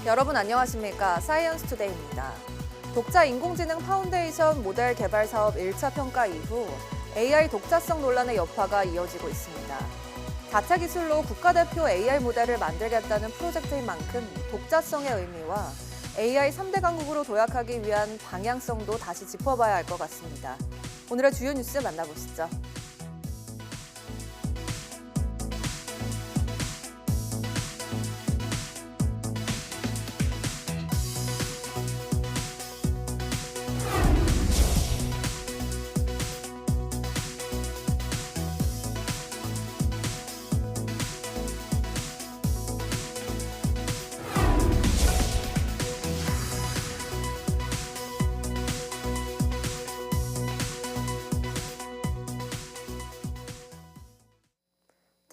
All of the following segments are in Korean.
여러분 안녕하십니까? 사이언스 투데이입니다. 독자 인공지능 파운데이션 모델 개발 사업 1차 평가 이후 AI 독자성 논란의 여파가 이어지고 있습니다. 자체 기술로 국가대표 AI 모델을 만들겠다는 프로젝트인 만큼 독자성의 의미와 AI 3대 강국으로 도약하기 위한 방향성도 다시 짚어봐야 할 것 같습니다. 오늘의 주요 뉴스 만나보시죠.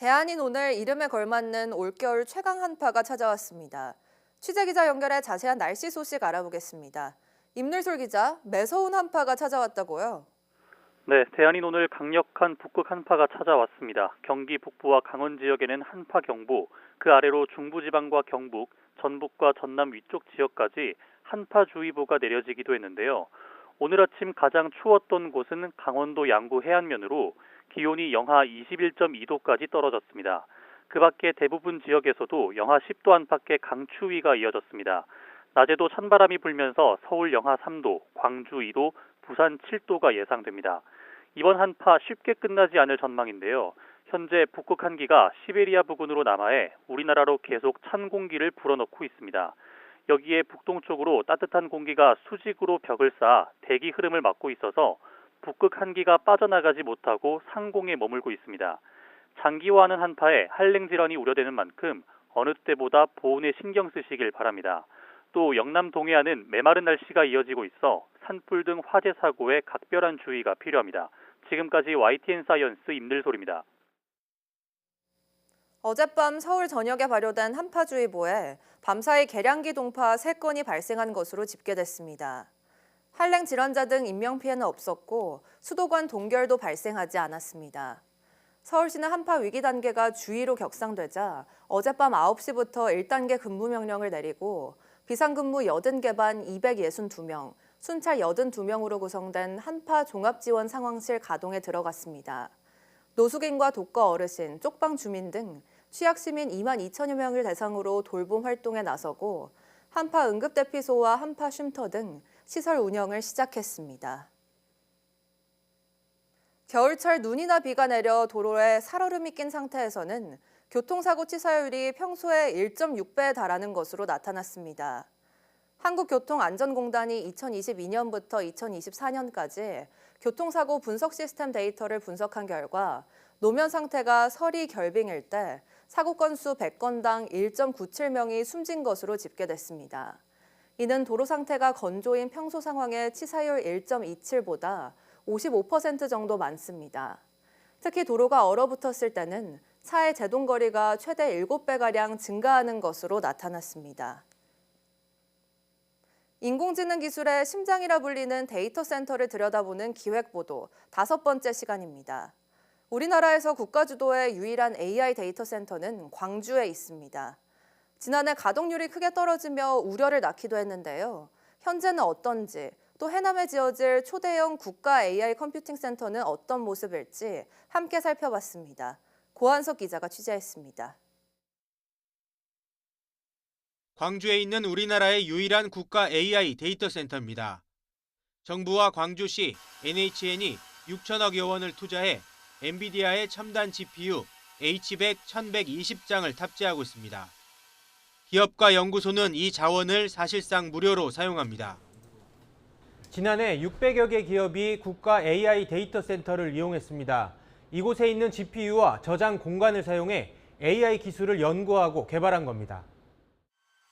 대안인 오늘 이름에 걸맞는 올겨울 최강 한파가 찾아왔습니다. 취재기자 연결해 자세한 날씨 소식 알아보겠습니다. 임늘솔 기자, 매서운 한파가 찾아왔다고요? 네, 대안인 오늘 강력한 북극 한파가 찾아왔습니다. 경기 북부와 강원 지역에는 한파 경보, 그 아래로 중부지방과 경북, 전북과 전남 위쪽 지역까지 한파주의보가 내려지기도 했는데요. 오늘 아침 가장 추웠던 곳은 강원도 양구 해안면으로 기온이 영하 21.2도까지 떨어졌습니다. 그 밖에 대부분 지역에서도 영하 10도 안팎의 강추위가 이어졌습니다. 낮에도 찬바람이 불면서 서울 영하 3도, 광주 2도, 부산 7도가 예상됩니다. 이번 한파 쉽게 끝나지 않을 전망인데요. 현재 북극 한기가 시베리아 부근으로 남하해 우리나라로 계속 찬 공기를 불어넣고 있습니다. 여기에 북동쪽으로 따뜻한 공기가 수직으로 벽을 쌓아 대기 흐름을 막고 있어서 북극 한기가 빠져나가지 못하고 상공에 머물고 있습니다. 장기화하는 한파에 한랭 질환이 우려되는 만큼 어느 때보다 보온에 신경 쓰시길 바랍니다. 또 영남 동해안은 메마른 날씨가 이어지고 있어 산불 등 화재 사고에 각별한 주의가 필요합니다. 지금까지 YTN 사이언스 임늘솔입니다. 어젯밤 서울 전역에 발효된 한파주의보에 밤사이 계량기 동파 3건이 발생한 것으로 집계됐습니다. 한랭 질환자 등 인명피해는 없었고 수도관 동결도 발생하지 않았습니다. 서울시는 한파 위기 단계가 주의로 격상되자 어젯밤 9시부터 1단계 근무 명령을 내리고 비상근무 80개 반 262명, 순찰 82명으로 구성된 한파 종합지원 상황실 가동에 들어갔습니다. 노숙인과 독거 어르신, 쪽방 주민 등 취약시민 2만 2천여 명을 대상으로 돌봄 활동에 나서고 한파 응급대피소와 한파 쉼터 등 시설 운영을 시작했습니다. 겨울철 눈이나 비가 내려 도로에 살얼음이 낀 상태에서는 교통사고 치사율이 평소의 1.6배에 달하는 것으로 나타났습니다. 한국교통안전공단이 2022년부터 2024년까지 교통사고 분석 시스템 데이터를 분석한 결과 노면 상태가 설이 결빙일 때 사고 건수 100건당 1.97명이 숨진 것으로 집계됐습니다. 이는 도로 상태가 건조인 평소 상황의 치사율 1.27보다 55% 정도 많습니다. 특히 도로가 얼어붙었을 때는 차의 제동거리가 최대 7배가량 증가하는 것으로 나타났습니다. 인공지능 기술의 심장이라 불리는 데이터 센터를 들여다보는 기획보도 5번째 시간입니다. 우리나라에서 국가 주도의 유일한 AI 데이터 센터는 광주에 있습니다. 지난해 가동률이 크게 떨어지며 우려를 낳기도 했는데요. 현재는 어떤지, 또 해남에 지어질 초대형 국가 AI 컴퓨팅 센터는 어떤 모습일지 함께 살펴봤습니다. 고한석 기자가 취재했습니다. 광주에 있는 우리나라의 유일한 국가 AI 데이터 센터입니다. 정부와 광주시, NHN이 6천억여 원을 투자해 엔비디아의 첨단 GPU H100 1120장을 탑재하고 있습니다. 기업과 연구소는 이 자원을 사실상 무료로 사용합니다. 지난해 600여 개 기업이 국가 AI 데이터 센터를 이용했습니다. 이곳에 있는 GPU와 저장 공간을 사용해 AI 기술을 연구하고 개발한 겁니다.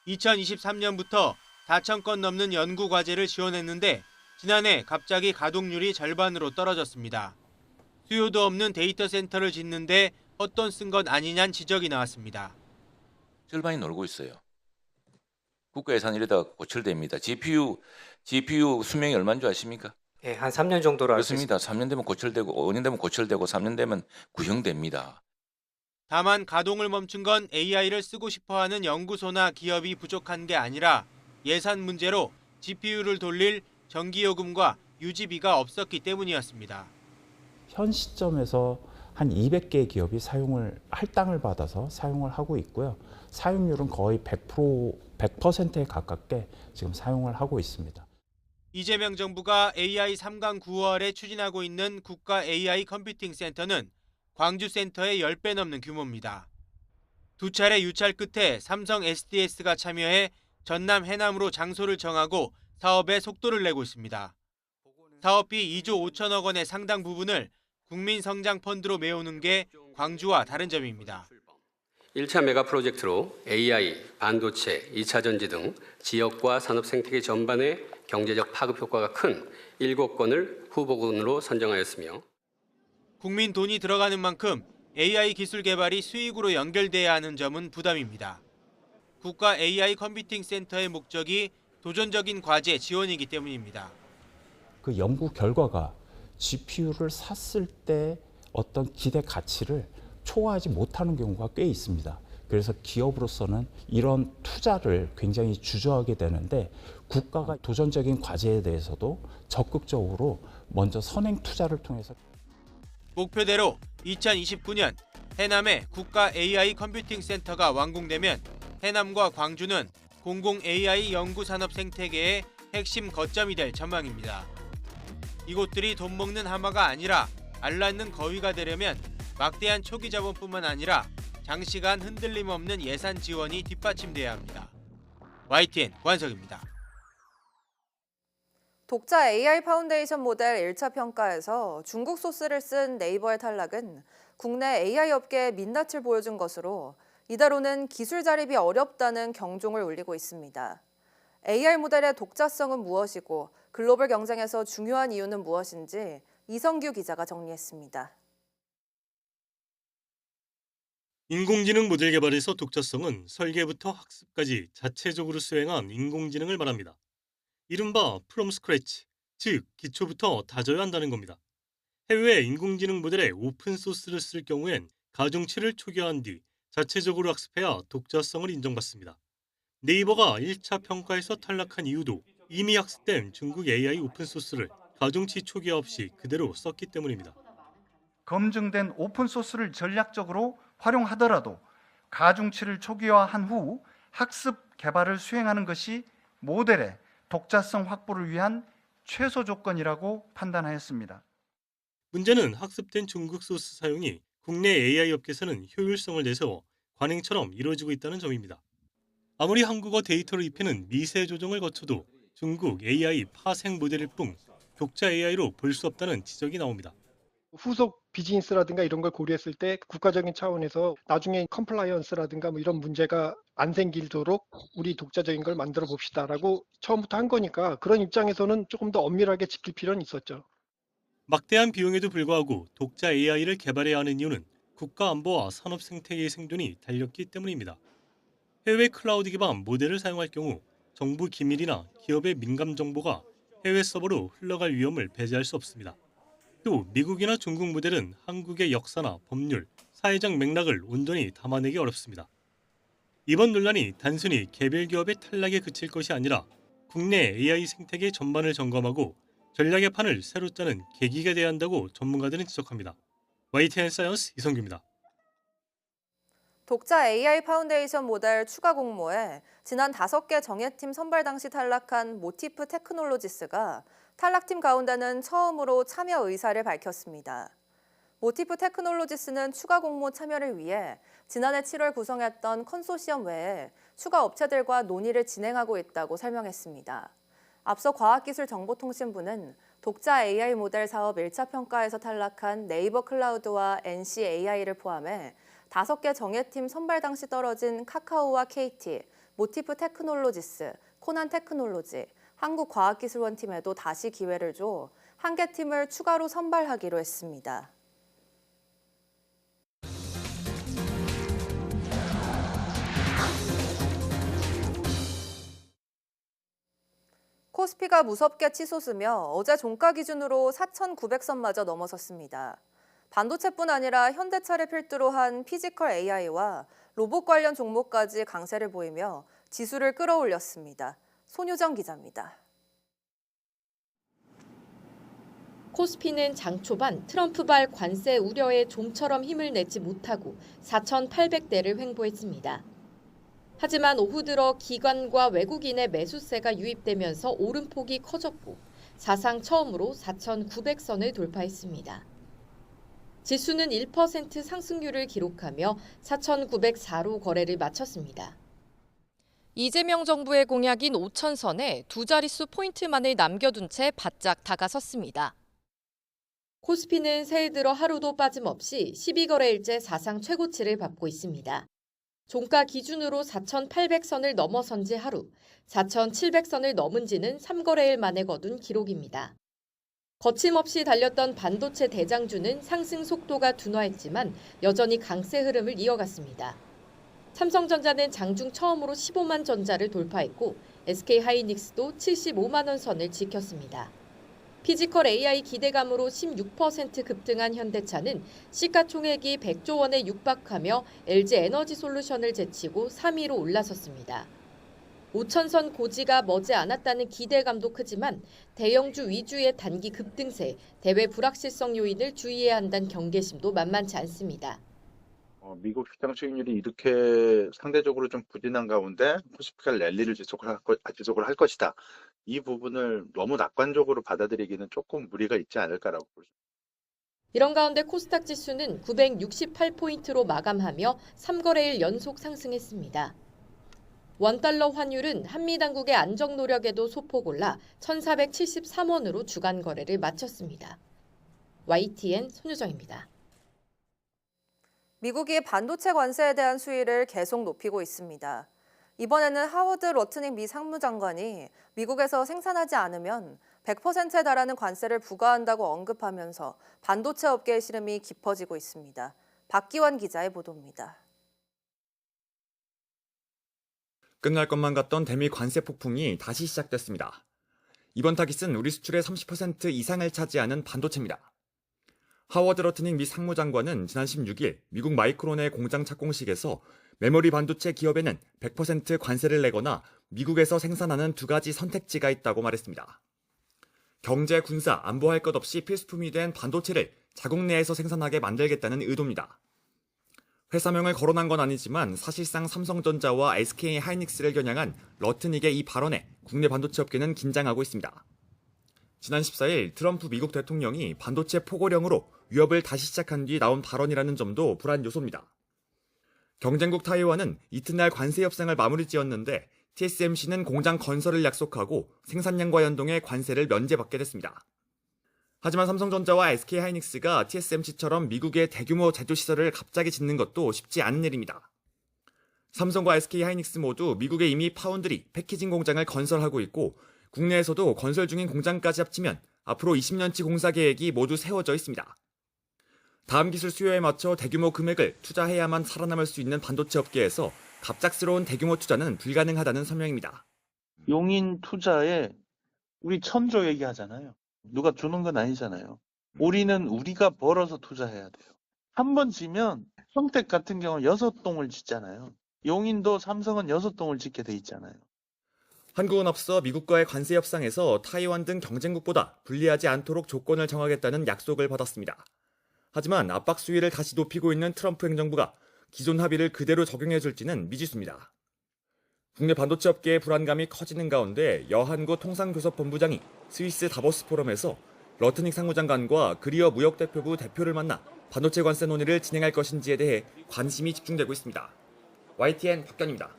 2023년부터 4,000건 넘는 연구 과제를 지원했는데 지난해 갑자기 가동률이 절반으로 떨어졌습니다. 수요도 없는 데이터 센터를 짓는데 헛돈 쓴 것 아니냐는 지적이 나왔습니다. 절반이 놀고 있어요. 국가 예산 이러다가 고철됩니다. GPU 수명이 얼마인 줄 아십니까? 예, 한 3년 정도로 알고 있습니다. 그렇습니다. 3년 되면 고철되고 5년 되면 고철되고 3년 되면 구형됩니다. 다만 가동을 멈춘 건 AI를 쓰고 싶어하는 연구소나 기업이 부족한 게 아니라 예산 문제로 GPU를 돌릴 전기요금과 유지비가 없었기 때문이었습니다. 현 시점에서 한 200개의 기업이 할당을 받아서 사용을 하고 있고요. 사용률은 거의 100%에 가깝게 지금 사용을 하고 있습니다. 이재명 정부가 AI 3강 9월에 추진하고 있는 국가 AI 컴퓨팅 센터는 광주 센터의 10배 넘는 규모입니다. 두 차례 유찰 끝에 삼성 SDS가 참여해 전남 해남으로 장소를 정하고 사업에 속도를 내고 있습니다. 사업비 2조 5천억 원의 상당 부분을 국민성장펀드로 메우는 게 광주와 다른 점입니다. 1차 메가 프로젝트로 AI, 반도체, 2차 전지 등 지역과 산업 생태계 전반의 경제적 파급 효과가 큰 7건을 후보군으로 선정하였으며 국민 돈이 들어가는 만큼 AI 기술 개발이 수익으로 연결돼야 하는 점은 부담입니다. 국가 AI 컴퓨팅 센터의 목적이 도전적인 과제 지원이기 때문입니다. 그 연구 결과가 GPU를 샀을 때 어떤 기대 가치를 초과하지 못하는 경우가 꽤 있습니다. 그래서 기업으로서는 이런 투자를 굉장히 주저하게 되는데 국가가 도전적인 과제에 대해서도 적극적으로 먼저 선행 투자를 통해서 목표대로 2029년 해남에 국가 AI 컴퓨팅 센터가 완공되면 해남과 광주는 공공 AI 연구 산업 생태계의 핵심 거점이 될 전망입니다. 이곳들이 돈 먹는 하마가 아니라 알 낳는 거위가 되려면 막대한 초기 자본뿐만 아니라 장시간 흔들림 없는 예산 지원이 뒷받침돼야 합니다. YTN 권석입니다. 독자 AI 파운데이션 모델 1차 평가에서 중국 소스를 쓴 네이버의 탈락은 국내 AI 업계의 민낯을 보여준 것으로 이대로는 기술 자립이 어렵다는 경종을 울리고 있습니다. AI 모델의 독자성은 무엇이고 글로벌 경쟁에서 중요한 이유는 무엇인지 이성규 기자가 정리했습니다. 인공지능 모델 개발에서 독자성은 설계부터 학습까지 자체적으로 수행한 인공지능을 말합니다. 이른바 프롬 스크래치, 즉 기초부터 다져야 한다는 겁니다. 해외 인공지능 모델에 오픈소스를 쓸 경우엔 가중치를 초기화한 뒤 자체적으로 학습해야 독자성을 인정받습니다. 네이버가 1차 평가에서 탈락한 이유도 이미 학습된 중국 AI 오픈소스를 가중치 초기화 없이 그대로 썼기 때문입니다. 검증된 오픈소스를 전략적으로 활용하더라도 가중치를 초기화한 후 학습 개발을 수행하는 것이 모델의 독자성 확보를 위한 최소 조건이라고 판단하였습니다. 문제는 학습된 중국 소스 사용이 국내 AI 업계에서는 효율성을 내세워 관행처럼 이루어지고 있다는 점입니다. 아무리 한국어 데이터를 입히는 미세 조정을 거쳐도 중국 AI 파생 모델일 뿐 독자 AI로 볼 수 없다는 지적이 나옵니다. 후속 비즈니스라든가 이런 걸 고려했을 때 국가적인 차원에서 나중에 컴플라이언스라든가 뭐 이런 문제가 안 생기도록 우리 독자적인 걸 만들어 봅시다라고 처음부터 한 거니까 그런 입장에서는 조금 더 엄밀하게 지킬 필요는 있었죠. 막대한 비용에도 불구하고 독자 AI를 개발해야 하는 이유는 국가 안보와 산업 생태계의 생존이 달렸기 때문입니다. 해외 클라우드 기반 모델을 사용할 경우 정부 기밀이나 기업의 민감 정보가 해외 서버로 흘러갈 위험을 배제할 수 없습니다. 또 미국이나 중국 모델은 한국의 역사나 법률, 사회적 맥락을 온전히 담아내기 어렵습니다. 이번 논란이 단순히 개별 기업의 탈락에 그칠 것이 아니라 국내 AI 생태계 전반을 점검하고 전략의 판을 새로 짜는 계기가 돼야 한다고 전문가들은 지적합니다. YTN 사이언스 이성규입니다. 독자 AI 파운데이션 모델 추가 공모에 지난 5개 정예팀 선발 당시 탈락한 모티프 테크놀로지스가 탈락팀 가운데는 처음으로 참여 의사를 밝혔습니다. 모티프 테크놀로지스는 추가 공모 참여를 위해 지난해 7월 구성했던 컨소시엄 외에 추가 업체들과 논의를 진행하고 있다고 설명했습니다. 앞서 과학기술정보통신부는 독자 AI 모델 사업 1차 평가에서 탈락한 네이버 클라우드와 NC AI를 포함해 5개 정예팀 선발 당시 떨어진 카카오와 KT, 모티프 테크놀로지스, 코난 테크놀로지, 한국과학기술원팀에도 다시 기회를 줘 1개 팀을 추가로 선발하기로 했습니다. 코스피가 무섭게 치솟으며 어제 종가 기준으로 4,900선마저 넘어섰습니다. 반도체뿐 아니라 현대차를 필두로 한 피지컬 AI와 로봇 관련 종목까지 강세를 보이며 지수를 끌어올렸습니다. 손유정 기자입니다. 코스피는 장 초반 트럼프발 관세 우려에 좀처럼 힘을 내지 못하고 4,800대를 횡보했습니다. 하지만 오후 들어 기관과 외국인의 매수세가 유입되면서 오름폭이 커졌고 사상 처음으로 4,900선을 돌파했습니다. 지수는 1% 상승률을 기록하며 4,904로 거래를 마쳤습니다. 이재명 정부의 공약인 5,000선에 두 자릿수 포인트만을 남겨둔 채 바짝 다가섰습니다. 코스피는 새해 들어 하루도 빠짐없이 12거래일째 사상 최고치를 밟고 있습니다. 종가 기준으로 4,800선을 넘어선 지 하루, 4,700선을 넘은 지는 3거래일 만에 거둔 기록입니다. 거침없이 달렸던 반도체 대장주는 상승 속도가 둔화했지만 여전히 강세 흐름을 이어갔습니다. 삼성전자는 장중 처음으로 15만 전자를 돌파했고 SK하이닉스도 75만 원 선을 지켰습니다. 피지컬 AI 기대감으로 16% 급등한 현대차는 시가총액이 100조 원에 육박하며 LG에너지솔루션을 제치고 3위로 올라섰습니다. 5,000선 고지가 머지않았다는 기대감도 크지만 대형주 위주의 단기 급등세, 대외 불확실성 요인을 주의해야 한다는 경계심도 만만치 않습니다. 미국 시장 수익률이 이렇게 상대적으로 좀 부진한 가운데 코스피가 랠리를 지속을 할 것이다. 이 부분을 너무 낙관적으로 받아들이기는 조금 무리가 있지 않을까라고 볼 수 있습니다. 이런 가운데 코스닥 지수는 968포인트로 마감하며 3거래일 연속 상승했습니다. 원달러 환율은 한미 당국의 안정 노력에도 소폭 올라 1,473원으로 주간 거래를 마쳤습니다. YTN 손유정입니다. 미국이 반도체 관세에 대한 수위를 계속 높이고 있습니다. 이번에는 하워드 러트닉 미 상무장관이 미국에서 생산하지 않으면 100%에 달하는 관세를 부과한다고 언급하면서 반도체 업계의 시름이 깊어지고 있습니다. 박기환 기자의 보도입니다. 끝날 것만 같던 대미 관세 폭풍이 다시 시작됐습니다. 이번 타깃은 우리 수출의 30% 이상을 차지하는 반도체입니다. 하워드 러트닉 미 상무장관은 지난 16일 미국 마이크론의 공장 착공식에서 메모리 반도체 기업에는 100% 관세를 내거나 미국에서 생산하는 두 가지 선택지가 있다고 말했습니다. 경제, 군사, 안보할 것 없이 필수품이 된 반도체를 자국 내에서 생산하게 만들겠다는 의도입니다. 회사명을 거론한 건 아니지만 사실상 삼성전자와 SK하이닉스를 겨냥한 러트닉의 이 발언에 국내 반도체 업계는 긴장하고 있습니다. 지난 14일 트럼프 미국 대통령이 반도체 포고령으로 위협을 다시 시작한 뒤 나온 발언이라는 점도 불안 요소입니다. 경쟁국 타이완은 이튿날 관세 협상을 마무리 지었는데 TSMC는 공장 건설을 약속하고 생산량과 연동해 관세를 면제받게 됐습니다. 하지만 삼성전자와 SK하이닉스가 TSMC처럼 미국의 대규모 제조시설을 갑자기 짓는 것도 쉽지 않은 일입니다. 삼성과 SK하이닉스 모두 미국에 이미 파운드리, 패키징 공장을 건설하고 있고 국내에서도 건설 중인 공장까지 합치면 앞으로 20년치 공사 계획이 모두 세워져 있습니다. 다음 기술 수요에 맞춰 대규모 금액을 투자해야만 살아남을 수 있는 반도체 업계에서 갑작스러운 대규모 투자는 불가능하다는 설명입니다. 용인 투자에 우리 1,000조 얘기하잖아요. 누가 주는 건 아니잖아요. 우리는 우리가 벌어서 투자해야 돼요. 한 번 지면 평택 같은 경우는 6동을 짓잖아요. 용인도 삼성은 6동을 짓게 돼 있잖아요. 한국은 앞서 미국과의 관세 협상에서 타이완 등 경쟁국보다 불리하지 않도록 조건을 정하겠다는 약속을 받았습니다. 하지만 압박 수위를 다시 높이고 있는 트럼프 행정부가 기존 합의를 그대로 적용해줄지는 미지수입니다. 국내 반도체 업계의 불안감이 커지는 가운데 여한구 통상교섭본부장이 스위스 다보스 포럼에서 러트닉 상무장관과 그리어 무역대표부 대표를 만나 반도체 관세 논의를 진행할 것인지에 대해 관심이 집중되고 있습니다. YTN 박견입니다.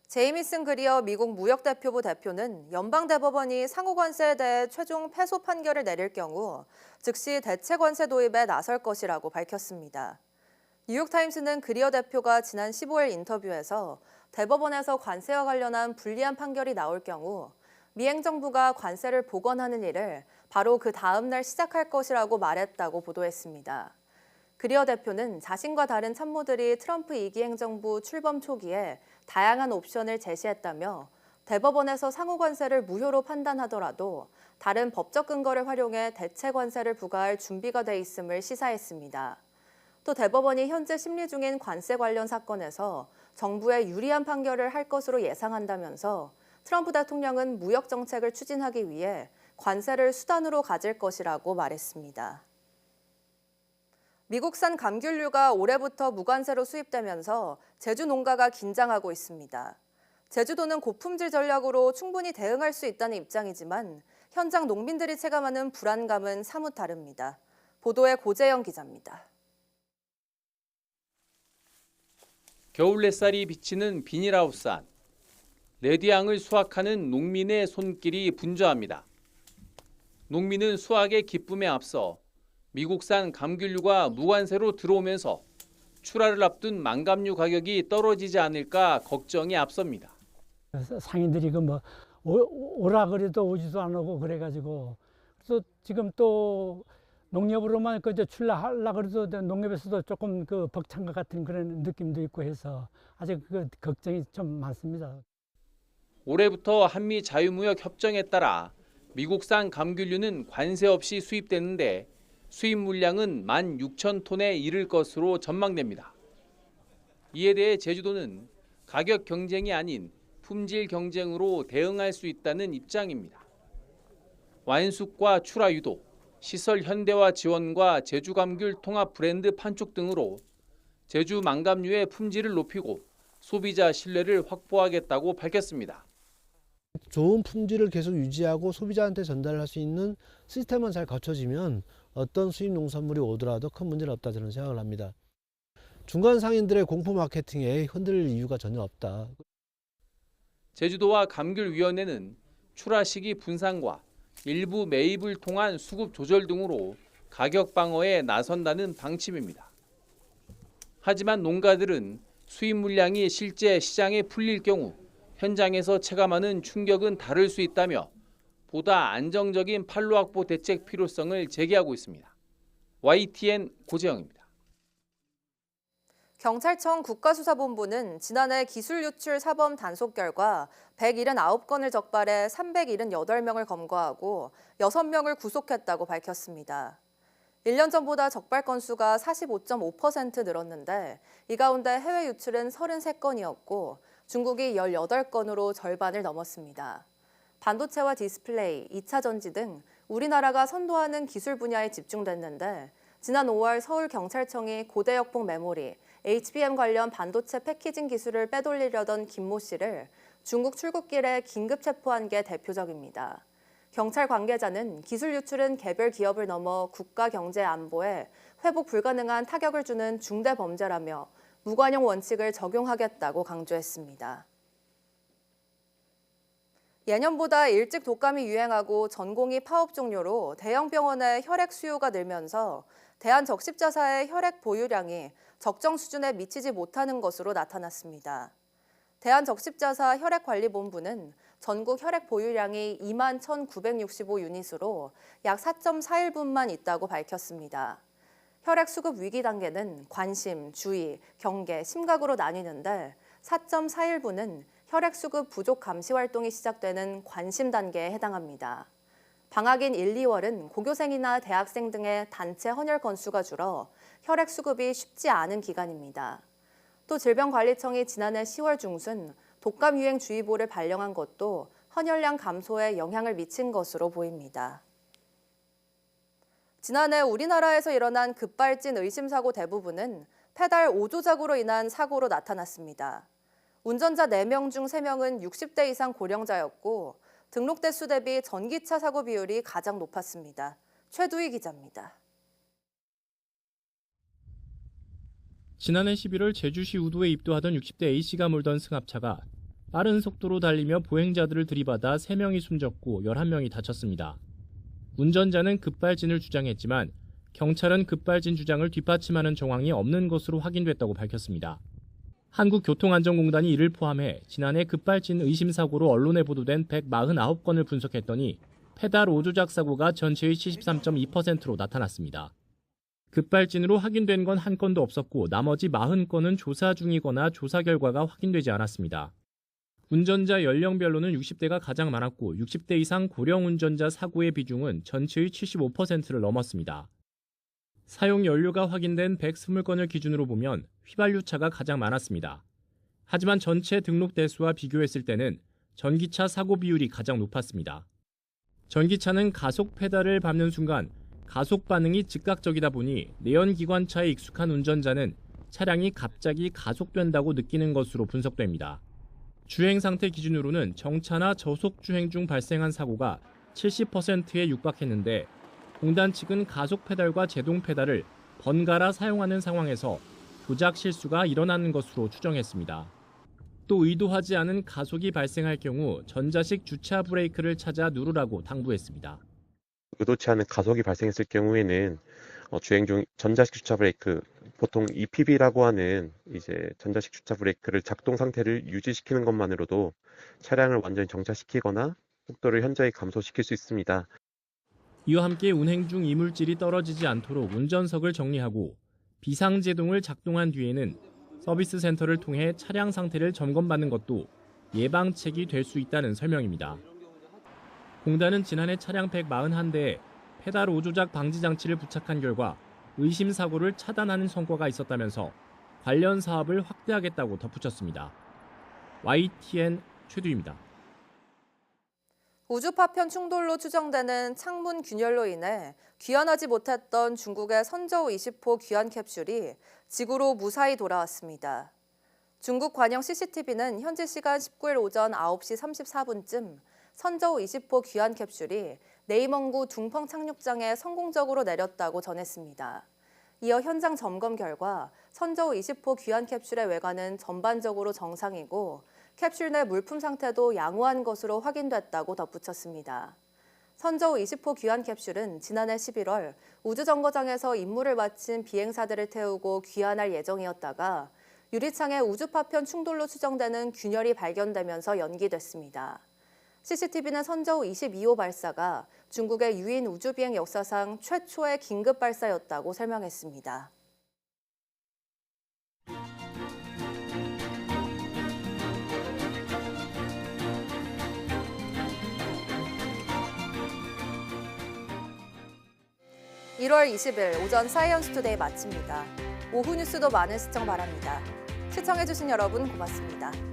제이미슨 그리어 미국 무역대표부 대표는 연방대법원이 상호관세에 대해 최종 패소 판결을 내릴 경우 즉시 대체 관세 도입에 나설 것이라고 밝혔습니다. 뉴욕타임스는 그리어 대표가 지난 15일 인터뷰에서 대법원에서 관세와 관련한 불리한 판결이 나올 경우 미 행정부가 관세를 복원하는 일을 바로 그 다음 날 시작할 것이라고 말했다고 보도했습니다. 그리어 대표는 자신과 다른 참모들이 트럼프 2기 행정부 출범 초기에 다양한 옵션을 제시했다며 대법원에서 상호관세를 무효로 판단하더라도 다른 법적 근거를 활용해 대체 관세를 부과할 준비가 돼 있음을 시사했습니다. 또 대법원이 현재 심리 중인 관세 관련 사건에서 정부에 유리한 판결을 할 것으로 예상한다면서 트럼프 대통령은 무역 정책을 추진하기 위해 관세를 수단으로 가질 것이라고 말했습니다. 미국산 감귤류가 올해부터 무관세로 수입되면서 제주 농가가 긴장하고 있습니다. 제주도는 고품질 전략으로 충분히 대응할 수 있다는 입장이지만 현장 농민들이 체감하는 불안감은 사뭇 다릅니다. 보도에 고재영 기자입니다. 겨울 햇살이 비치는 비닐하우스 안. 레디앙을 수확하는 농민의 손길이 분주합니다. 농민은 수확의 기쁨에 앞서 미국산 감귤류가 무관세로 들어오면서 출하를 앞둔 망감류 가격이 떨어지지 않을까 걱정이 앞섭니다. 상인들이 오라 그래도 오지도 안 오고 그래가지고 그래서 지금 또 농협으로만 이제 출하하려 그래도 농협에서도 조금 벅찬 것 같은 그런 느낌도 있고 해서 아직 걱정이 좀 많습니다. 올해부터 한미 자유무역 협정에 따라 미국산 감귤류는 관세 없이 수입되는데 수입 물량은 16,000톤에 이를 것으로 전망됩니다. 이에 대해 제주도는 가격 경쟁이 아닌 품질 경쟁으로 대응할 수 있다는 입장입니다. 완숙과 출하 유도, 시설 현대화 지원과 제주 감귤 통합 브랜드 판촉 등으로 제주 망감류의 품질을 높이고 소비자 신뢰를 확보하겠다고 밝혔습니다. 좋은 품질을 계속 유지하고 소비자한테 전달할 수 있는 시스템만 잘 갖춰지면 어떤 수입 농산물이 오더라도 큰 문제는 없다 저는 생각을 합니다. 중간 상인들의 공포 마케팅에 흔들릴 이유가 전혀 없다. 제주도와 감귤위원회는 출하 시기 분산과 일부 매입을 통한 수급 조절 등으로 가격 방어에 나선다는 방침입니다. 하지만 농가들은 수입 물량이 실제 시장에 풀릴 경우 현장에서 체감하는 충격은 다를 수 있다며 보다 안정적인 판로 확보 대책 필요성을 제기하고 있습니다. YTN 고재영입니다. 경찰청 국가수사본부는 지난해 기술유출 사범 단속 결과 179건을 적발해 378명을 검거하고 6명을 구속했다고 밝혔습니다. 1년 전보다 적발 건수가 45.5% 늘었는데 이 가운데 해외 유출은 33건이었고 중국이 18건으로 절반을 넘었습니다. 반도체와 디스플레이, 2차 전지 등 우리나라가 선도하는 기술 분야에 집중됐는데 지난 5월 서울경찰청이 고대역폭 메모리, HBM 관련 반도체 패키징 기술을 빼돌리려던 김모 씨를 중국 출국길에 긴급 체포한 게 대표적입니다. 경찰 관계자는 기술 유출은 개별 기업을 넘어 국가 경제 안보에 회복 불가능한 타격을 주는 중대 범죄라며 무관용 원칙을 적용하겠다고 강조했습니다. 예년보다 일찍 독감이 유행하고 전공의 파업 종료로 대형 병원의 혈액 수요가 늘면서 대한적십자사의 혈액 보유량이 적정 수준에 미치지 못하는 것으로 나타났습니다. 대한적십자사 혈액관리본부는 전국 혈액 보유량이 21,965유닛으로 약 4.41분만 있다고 밝혔습니다. 혈액 수급 위기 단계는 관심, 주의, 경계, 심각으로 나뉘는데 4.41분은 혈액 수급 부족 감시 활동이 시작되는 관심 단계에 해당합니다. 방학인 1, 2월은 고교생이나 대학생 등의 단체 헌혈 건수가 줄어 혈액 수급이 쉽지 않은 기간입니다. 또 질병관리청이 지난해 10월 중순 독감 유행 주의보를 발령한 것도 헌혈량 감소에 영향을 미친 것으로 보입니다. 지난해 우리나라에서 일어난 급발진 의심사고 대부분은 페달 5조작으로 인한 사고로 나타났습니다. 운전자 4명 중 3명은 60대 이상 고령자였고 등록 대수 대비 전기차 사고 비율이 가장 높았습니다. 최두희 기자입니다. 지난해 11월 제주시 우도에 입도하던 60대 A씨가 몰던 승합차가 빠른 속도로 달리며 보행자들을 들이받아 3명이 숨졌고 11명이 다쳤습니다. 운전자는 급발진을 주장했지만 경찰은 급발진 주장을 뒷받침하는 정황이 없는 것으로 확인됐다고 밝혔습니다. 한국교통안전공단이 이를 포함해 지난해 급발진 의심사고로 언론에 보도된 149건을 분석했더니 페달 5조작 사고가 전체의 73.2%로 나타났습니다. 급발진으로 확인된 건 한 건도 없었고 나머지 40건은 조사 중이거나 조사 결과가 확인되지 않았습니다. 운전자 연령별로는 60대가 가장 많았고 60대 이상 고령 운전자 사고의 비중은 전체의 75%를 넘었습니다. 사용 연료가 확인된 120건을 기준으로 보면 휘발유차가 가장 많았습니다. 하지만 전체 등록 대수와 비교했을 때는 전기차 사고 비율이 가장 높았습니다. 전기차는 가속 페달을 밟는 순간 가속 반응이 즉각적이다 보니 내연기관차에 익숙한 운전자는 차량이 갑자기 가속된다고 느끼는 것으로 분석됩니다. 주행 상태 기준으로는 정차나 저속 주행 중 발생한 사고가 70%에 육박했는데 공단 측은 가속 페달과 제동 페달을 번갈아 사용하는 상황에서 조작 실수가 일어나는 것으로 추정했습니다. 또 의도하지 않은 가속이 발생할 경우 전자식 주차 브레이크를 찾아 누르라고 당부했습니다. 의도치 않은 가속이 발생했을 경우에는 주행 중 전자식 주차 브레이크, 보통 EPB라고 하는 이제 전자식 주차 브레이크를 작동 상태를 유지시키는 것만으로도 차량을 완전히 정차시키거나 속도를 현저히 감소시킬 수 있습니다. 이와 함께 운행 중 이물질이 떨어지지 않도록 운전석을 정리하고 비상제동을 작동한 뒤에는 서비스 센터를 통해 차량 상태를 점검받는 것도 예방책이 될 수 있다는 설명입니다. 공단은 지난해 차량 141대에 페달 오조작 방지 장치를 부착한 결과 의심 사고를 차단하는 성과가 있었다면서 관련 사업을 확대하겠다고 덧붙였습니다. YTN 최두입니다. 우주 파편 충돌로 추정되는 창문 균열로 인해 귀환하지 못했던 중국의 선저우 20호 귀환 캡슐이 지구로 무사히 돌아왔습니다. 중국 관영 CCTV는 현지 시간 19일 오전 9시 34분쯤 선저우 20호 귀환 캡슐이 네이멍구 둥펑 착륙장에 성공적으로 내렸다고 전했습니다. 이어 현장 점검 결과 선저우 20호 귀환 캡슐의 외관은 전반적으로 정상이고 캡슐 내 물품 상태도 양호한 것으로 확인됐다고 덧붙였습니다. 선저우 20호 귀환 캡슐은 지난해 11월 우주정거장에서 임무를 마친 비행사들을 태우고 귀환할 예정이었다가 유리창에 우주 파편 충돌로 추정되는 균열이 발견되면서 연기됐습니다. CCTV는 선저우 22호 발사가 중국의 유인 우주비행 역사상 최초의 긴급 발사였다고 설명했습니다. (1월 20일) 오전 사이언스 투데이 마칩니다. 오후 뉴스도 많은 시청 바랍니다. 시청해주신 여러분 고맙습니다.